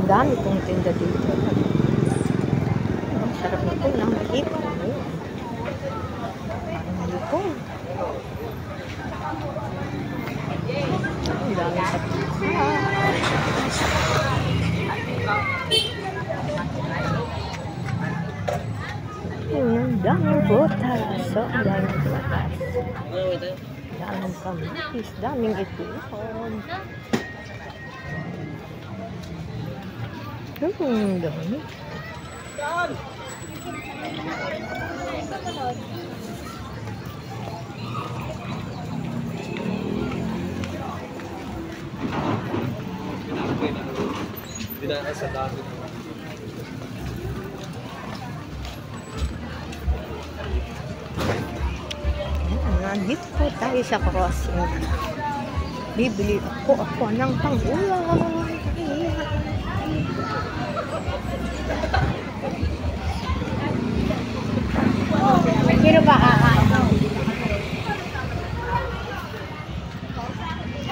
Ang dami pong tinda dito. Ang sarap na po ng hipon. Parang hipon. Ang dami sa pizza. Ang daming butas. So, ang daming butas. Daming kamatis. Daming itlog. Ang dami. Nandito po tayo sa crossing. Bibili ako ng pang-ulam. Sino ba kakain?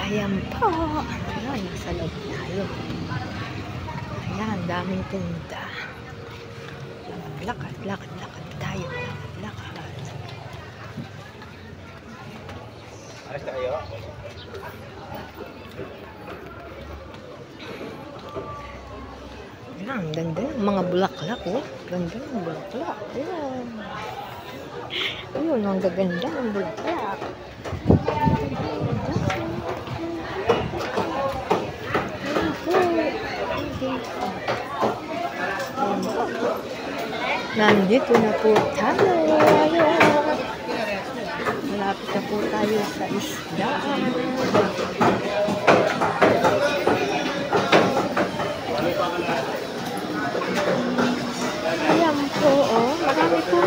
Ayan po. Ayan, nasa loob tayo. Ayan, daming tinda. Lakad tayo. Lakad. Ayos tayo. Ayan, ang ganda ng mga bulaklak, oh. Ganda ng bulaklak. Ayan. Ayun, ang gaganda ng bulaklak. Nandito na po tayo. Malapit na po tayo sa isdaan. Ayan po, oh. Marami po